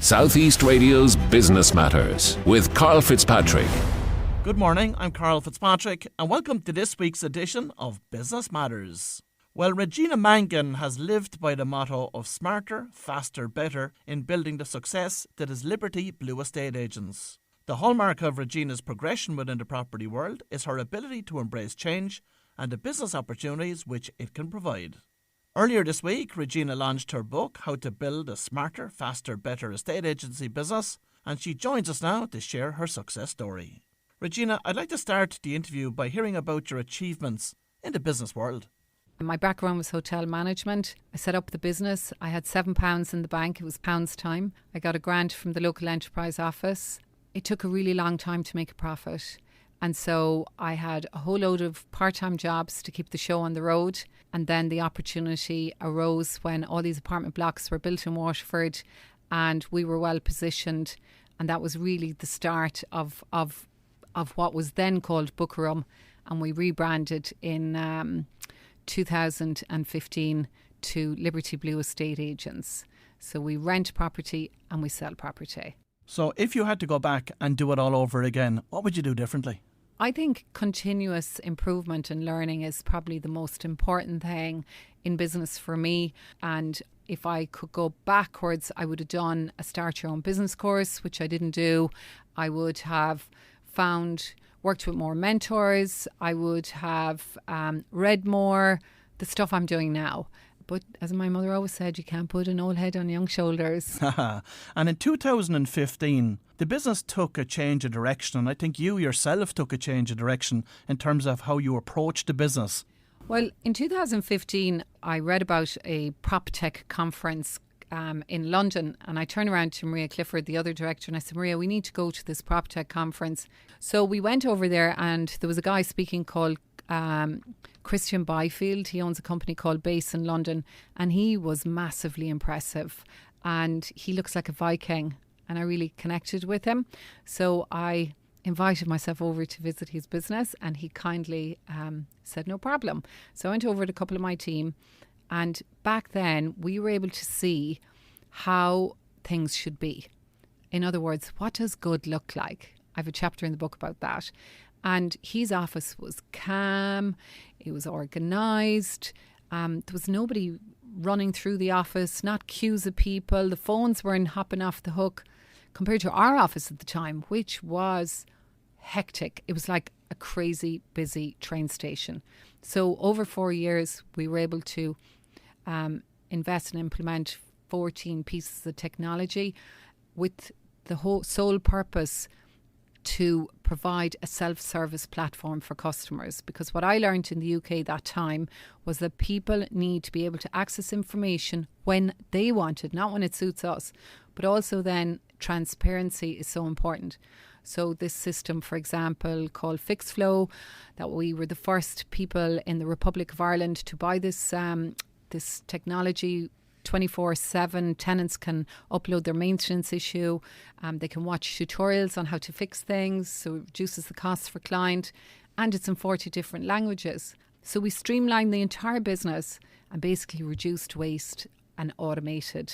Southeast Radio's Business Matters with Karl Fitzpatrick. Good morning, I'm Karl Fitzpatrick and welcome to this week's edition of Business Matters. Well, Regina Mangan has lived by the motto of smarter, faster, better in building the success that is Liberty Blue Estate Agents. The hallmark of Regina's progression within the property world is her ability to embrace change and the business opportunities which it can provide. Earlier this week, Regina launched her book, How to Build a Smarter, Faster, Better Estate Agency Business, and she joins us now to share her success story. Regina, I'd like to start the interview by hearing about your achievements in the business world. My background was hotel management. I set up the business. I had £7 in the bank. It was pounds time. I got a grant from the local enterprise office. It took a really long time to make a profit. And so I had a whole load of part-time jobs to keep the show on the road. And then the opportunity arose when all these apartment blocks were built in Waterford and we were well positioned. And that was really the start of what was then called Bookerum. And we rebranded in 2015 to Liberty Blue Estate Agents. So we rent property and we sell property. So if you had to go back and do it all over again, what would you do differently? I think continuous improvement and learning is probably the most important thing in business for me. And if I could go backwards, I would have done a Start Your Own Business course, which I didn't do. I would have worked with more mentors. I would have read more, the stuff I'm doing now. But as my mother always said, you can't put an old head on young shoulders. And in 2015, the business took a change of direction. And I think you yourself took a change of direction in terms of how you approached the business. Well, in 2015, I read about a prop tech conference in London, and I turned around to Maria Clifford, the other director, and I said, Maria, we need to go to this prop tech conference. So we went over there and there was a guy speaking called Christian Byfield. He owns a company called Base in London, and he was massively impressive and he looks like a Viking, and I really connected with him. So I invited myself over to visit his business and he kindly said no problem. So I went over with a couple of my team, and back then we were able to see how things should be. In other words, what does good look like? I have a chapter in the book about that. And his office was calm, it was organised, there was nobody running through the office, not queues of people, the phones weren't hopping off the hook, compared to our office at the time, which was hectic. It was like a crazy busy train station. So over 4 years, we were able to invest and implement 14 pieces of technology with the whole sole purpose to provide a self-service platform for customers. Because what I learned in the UK that time was that people need to be able to access information when they want it, not when it suits us. But also then transparency is so important. So this system, for example, called FixFlow, that we were the first people in the Republic of Ireland to buy this technology. 24/7 tenants can upload their maintenance issue. They can watch tutorials on how to fix things, so it reduces the costs for client, and it's in 40 different languages. So we streamlined the entire business and basically reduced waste and automated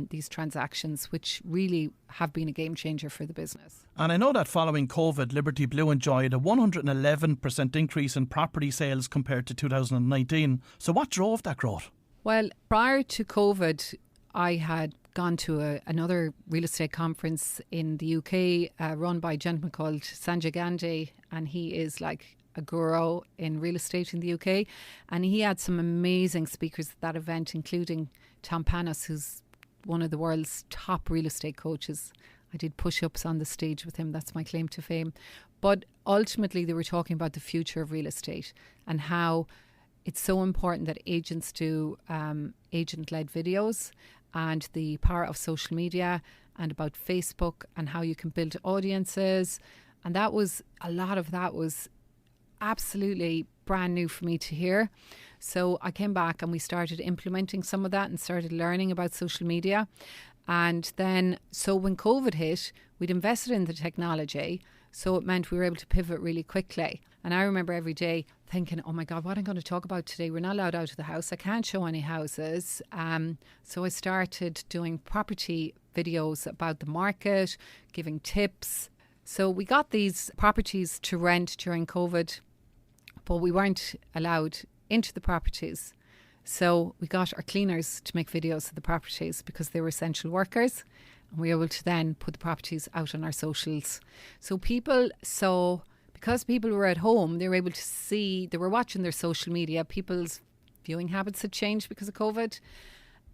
these transactions, which really have been a game changer for the business. And I know that following COVID, Liberty Blue enjoyed a 111% increase in property sales compared to 2019. So what drove that growth? Well, prior to COVID, I had gone to another real estate conference in the UK run by a gentleman called Sanjay Gandhi, and he is like a guru in real estate in the UK. And he had some amazing speakers at that event, including Tom Panos, who's one of the world's top real estate coaches. I did push-ups on the stage with him. That's my claim to fame. But ultimately, they were talking about the future of real estate and how it's so important that agents do agent-led videos, and the power of social media, and about Facebook and how you can build audiences. And a lot of that was absolutely brand new for me to hear. So I came back and we started implementing some of that and started learning about social media. And then, so when COVID hit, we'd invested in the technology. So it meant we were able to pivot really quickly. And I remember every day thinking, oh my God, what am I going to talk about today? We're not allowed out of the house. I can't show any houses. So I started doing property videos about the market, giving tips. So we got these properties to rent during COVID, but we weren't allowed into the properties. So we got our cleaners to make videos of the properties because they were essential workers. And we were able to then put the properties out on our socials. So people saw, because people were at home, they were able to see, they were watching their social media. People's viewing habits had changed because of COVID.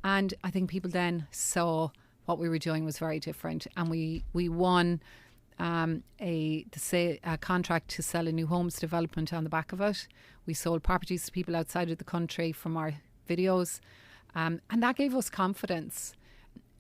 And I think people then saw what we were doing was very different. And we won a contract to sell a new homes development on the back of it. We sold properties to people outside of the country from our videos. And that gave us confidence.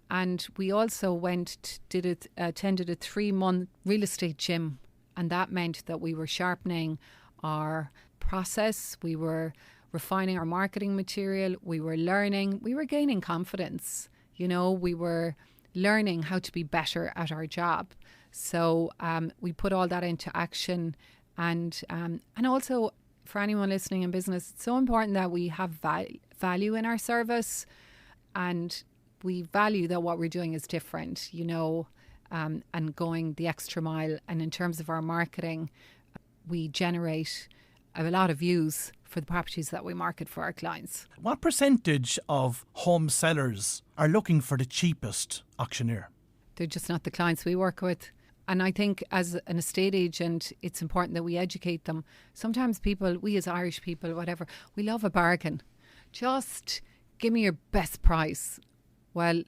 And we also attended a 3-month real estate gym. And that meant that we were sharpening our process. We were refining our marketing material. We were learning. We were gaining confidence. You know, we were learning how to be better at our job. So we put all that into action. And also, for anyone listening in business, it's so important that we have value in our service, and we value that what we're doing is different, you know, and going the extra mile. And in terms of our marketing, we generate a lot of views for the properties that we market for our clients. What percentage of home sellers are looking for the cheapest auctioneer? They're just not the clients we work with. And I think as an estate agent, it's important that we educate them. Sometimes people, we as Irish people, whatever, we love a bargain. Just give me your best price. Well,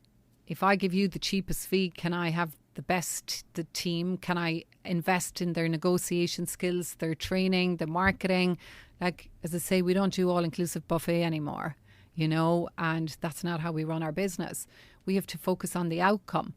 if I give you the cheapest fee, can I have the team? Can I invest in their negotiation skills, their training, the marketing? Like, as I say, we don't do all-inclusive buffet anymore, you know, and that's not how we run our business. We have to focus on the outcome.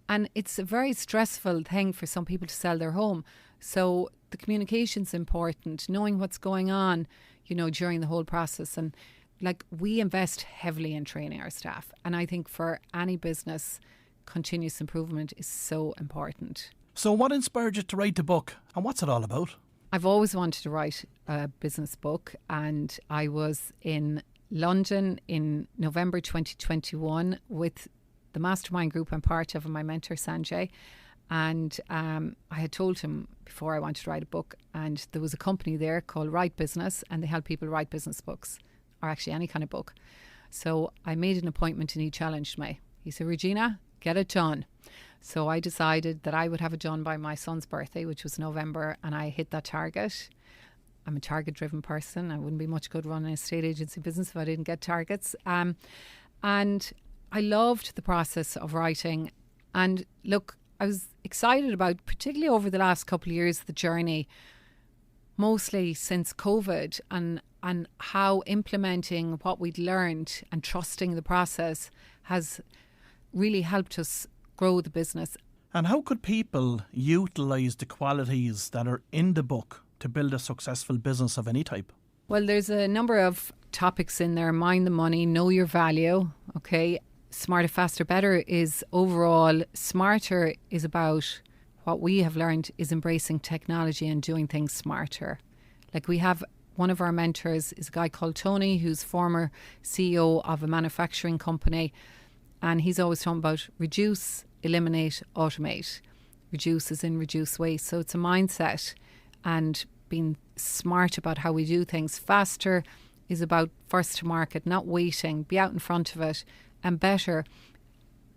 And it's a very stressful thing for some people to sell their home. So the communication's important, knowing what's going on, you know, during the whole process. And like, we invest heavily in training our staff. And I think for any business, continuous improvement is so important. So what inspired you to write the book, and what's it all about? I've always wanted to write a business book, and I was in London in November 2021 with the mastermind group I'm part of and my mentor Sanjay, and I had told him before I wanted to write a book, and there was a company there called Write Business, and they help people write business books, or actually any kind of book. So I made an appointment and he challenged me. He said, Regina, get it done. So I decided that I would have it done by my son's birthday, which was November, and I hit that target. I'm a target-driven person. I wouldn't be much good running an estate agency business if I didn't get targets. And I loved the process of writing. And look, I was excited about, particularly over the last couple of years, the journey, mostly since COVID, and how implementing what we'd learned and trusting the process has really helped us grow the business. And how could people utilise the qualities that are in the book to build a successful business of any type? Well, there's a number of topics in there. Mind the money, know your value, okay? Smarter, faster, better is overall. Smarter is about what we have learned is embracing technology and doing things smarter. Like, we have one of our mentors is a guy called Tony, who's former CEO of a manufacturing company. And he's always talking about reduce, eliminate, automate. Reduce is in reduce waste. So it's a mindset and being smart about how we do things. Faster is about first to market, not waiting, be out in front of it. And better,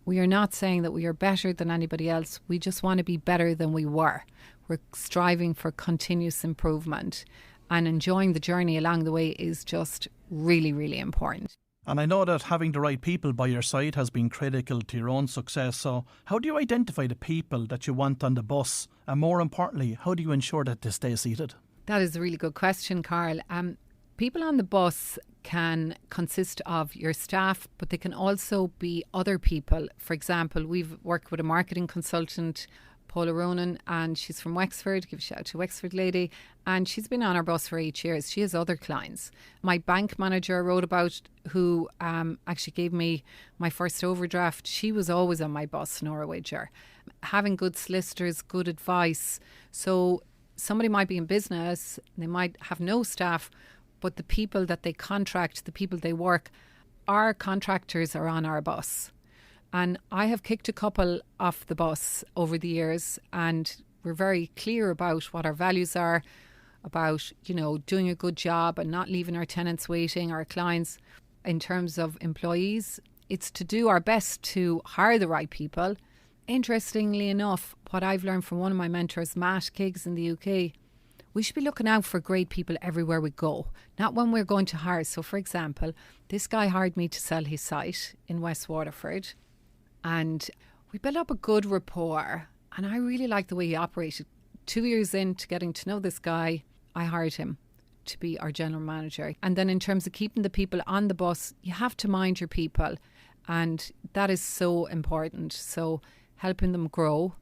we are not saying that we are better than anybody else. We just want to be better than we were. We're striving for continuous improvement, and enjoying the journey along the way is just really, really important. And I know that having the right people by your side has been critical to your own success. So how do you identify the people that you want on the bus? And more importantly, how do you ensure that they stay seated? That is a really good question, Karl. People on the bus can consist of your staff, but they can also be other people. For example, we've worked with a marketing consultant, Paula Ronan, and she's from Wexford. Give a shout out to Wexford lady. And she's been on our bus for 8 years. She has other clients. My bank manager I wrote about, who actually gave me my first overdraft, she was always on my bus, Nora Widger. Having good solicitors, good advice. So somebody might be in business, they might have no staff, but the people that they contract, the people they work, our contractors are on our bus. And I have kicked a couple off the bus over the years, and we're very clear about what our values are, about, doing a good job and not leaving our tenants waiting, our clients. In terms of employees, it's to do our best to hire the right people. Interestingly enough, what I've learned from one of my mentors, Matt Kiggs in the UK, we should be looking out for great people everywhere we go, not when we're going to hire. So, for example, this guy hired me to sell his site in West Waterford, and we built up a good rapport, and I really liked the way he operated. 2 years into getting to know this guy, I hired him to be our general manager. And then in terms of keeping the people on the bus, you have to mind your people, and that is so important. So helping them grow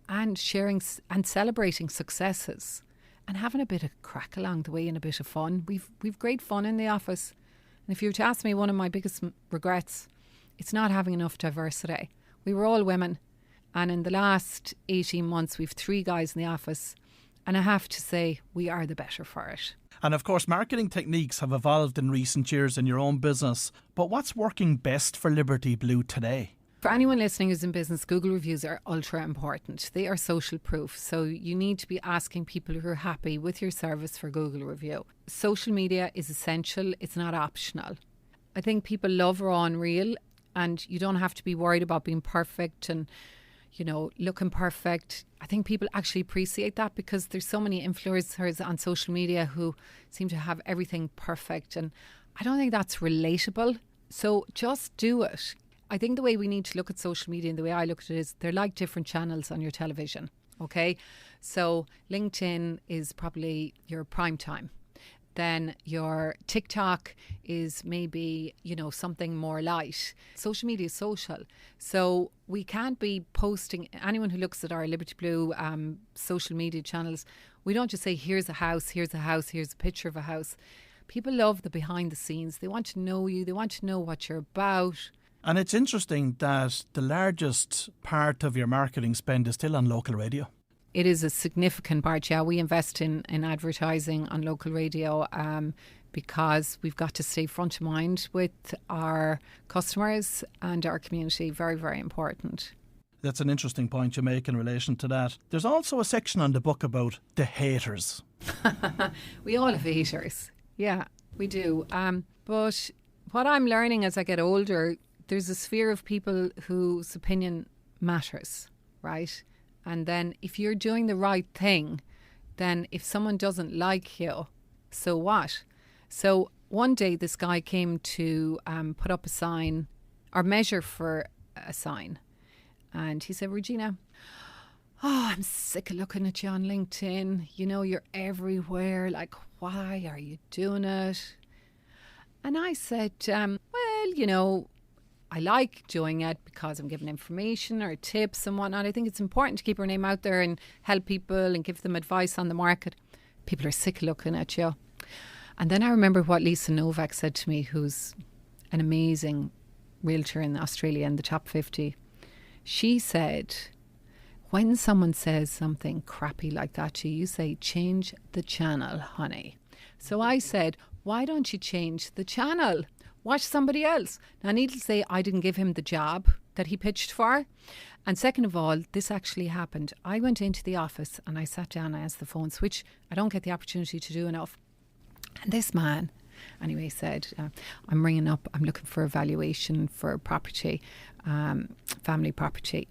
and sharing and celebrating successes and having a bit of crack along the way and a bit of fun. We've great fun in the office. And if you were to ask me, one of my biggest regrets, it's not having enough diversity. We were all women, and in the last 18 months we've 3 guys in the office, and I have to say we are the better for it. And of course, marketing techniques have evolved in recent years in your own business. But what's working best for Liberty Blue today? For anyone listening who's in business, Google reviews are ultra important. They are social proof. So you need to be asking people who are happy with your service for Google review. Social media is essential. It's not optional. I think people love raw and real, and you don't have to be worried about being perfect and, looking perfect. I think people actually appreciate that because there's so many influencers on social media who seem to have everything perfect, and I don't think that's relatable. So just do it. I think the way we need to look at social media and the way I look at it is they're like different channels on your television, okay? So LinkedIn is probably your prime time. Then your TikTok is maybe, something more light. Social media is social. So we can't be posting, anyone who looks at our Liberty Blue social media channels, we don't just say, here's a house, here's a picture of a house. People love the behind the scenes. They want to know you. They want to know what you're about. And it's interesting that the largest part of your marketing spend is still on local radio. It is a significant part, yeah. We invest in advertising on local radio because we've got to stay front of mind with our customers and our community. Very, very important. That's an interesting point you make in relation to that. There's also a section on the book about the haters. We all have haters. Yeah, we do. But what I'm learning as I get older, there's a sphere of people whose opinion matters, right? And then if you're doing the right thing, then if someone doesn't like you, so what? So one day this guy came to put up a sign or measure for a sign. And he said, Regina, I'm sick of looking at you on LinkedIn. You're everywhere. Like, why are you doing it? And I said, I like doing it because I'm giving information or tips and whatnot. I think it's important to keep our name out there and help people and give them advice on the market. People are sick of looking at you. And then I remember what Lisa Novak said to me, who's an amazing realtor in Australia in the top 50. She said, when someone says something crappy like that to you, you say, change the channel, honey. So I said, why don't you change the channel? Watch somebody else. Now, needless to say, I didn't give him the job that he pitched for. And second of all, this actually happened. I went into the office and I sat down, I answered the phones, which I don't get the opportunity to do enough. And this man, anyway, said, I'm ringing up, I'm looking for a valuation for property, family property.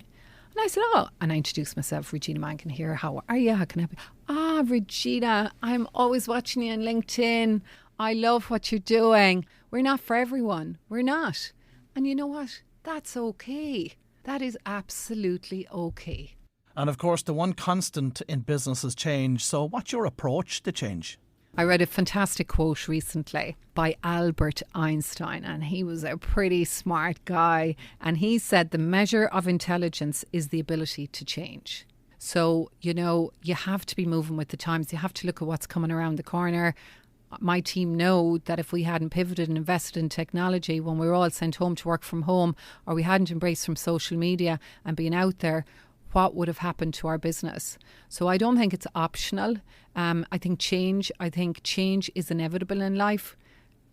And I said, and I introduced myself, Regina Mangan here. How are you? How can I help you? Regina, I'm always watching you on LinkedIn. I love what you're doing. We're not for everyone. We're not. And you know what? That's okay. That is absolutely okay. And of course, the one constant in business is change. So what's your approach to change? I read a fantastic quote recently by Albert Einstein, and he was a pretty smart guy. And he said the measure of intelligence is the ability to change. So, you have to be moving with the times. You have to look at what's coming around the corner. My team know that if we hadn't pivoted and invested in technology when we were all sent home to work from home, or we hadn't embraced from social media and been out there, what would have happened to our business? So I don't think it's optional. I think change is inevitable in life.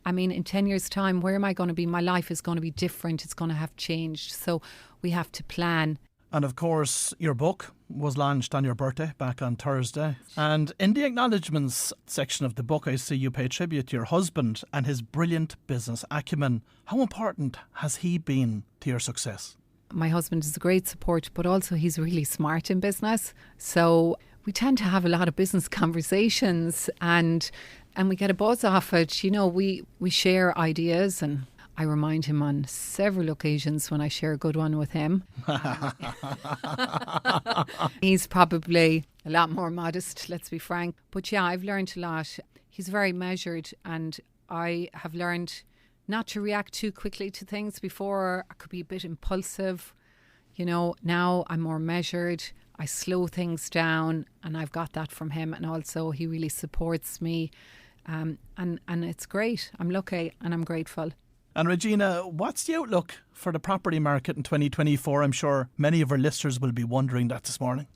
I mean, in 10 years' time, where am I going to be? My life is going to be different. It's going to have changed. So we have to plan. And of course, your book was launched on your birthday back on Thursday. And in the acknowledgements section of the book, I see you pay tribute to your husband and his brilliant business acumen. How important has he been to your success? My husband is a great support, but also he's really smart in business. So we tend to have a lot of business conversations and we get a buzz off it. You know, we share ideas, and I remind him on several occasions when I share a good one with him. He's probably a lot more modest, let's be frank. But yeah, I've learned a lot. He's very measured, and I have learned not to react too quickly to things. Before, I could be a bit impulsive. You know, now I'm more measured. I slow things down, and I've got that from him. And also, he really supports me. And it's great. I'm lucky and I'm grateful. And Regina, what's the outlook for the property market in 2024? I'm sure many of our listeners will be wondering that this morning.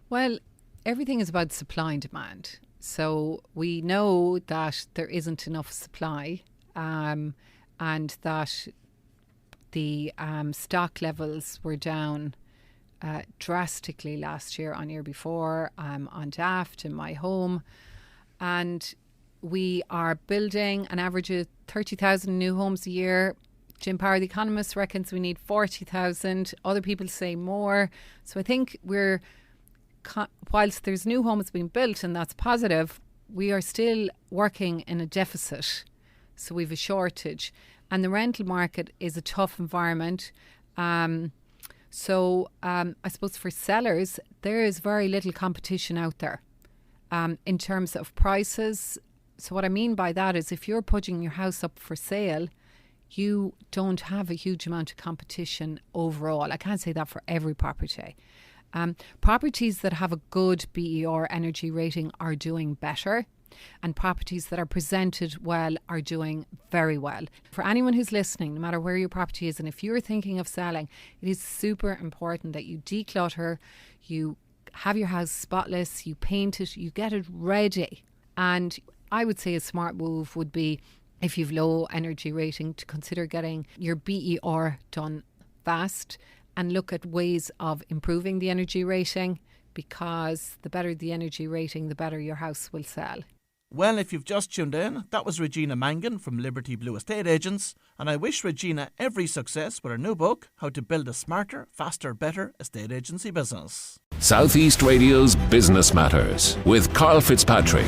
Well, everything is about supply and demand. So we know that there isn't enough supply, and that the stock levels were down drastically last year on year before, on Daft, in my home. And we are building an average of 30,000 new homes a year. Jim Power, the economist, reckons we need 40,000. Other people say more. So I think whilst there's new homes being built, and that's positive, we are still working in a deficit. So we've a shortage. And the rental market is a tough environment. So I suppose for sellers, there is very little competition out there in terms of prices. So what I mean by that is if you're putting your house up for sale, you don't have a huge amount of competition overall. I can't say that for every property. Properties that have a good BER energy rating are doing better, and properties that are presented well are doing very well. For anyone who's listening, no matter where your property is, and if you're thinking of selling, it is super important that you declutter, you have your house spotless, you paint it, you get it ready. And I would say a smart move would be, if you've low energy rating, to consider getting your BER done fast and look at ways of improving the energy rating, because the better the energy rating, the better your house will sell. Well, if you've just tuned in, that was Regina Mangan from Liberty Blue Estate Agents, and I wish Regina every success with her new book, How to Build a Smarter, Faster, Better Estate Agency Business. Southeast Radio's Business Matters with Karl Fitzpatrick.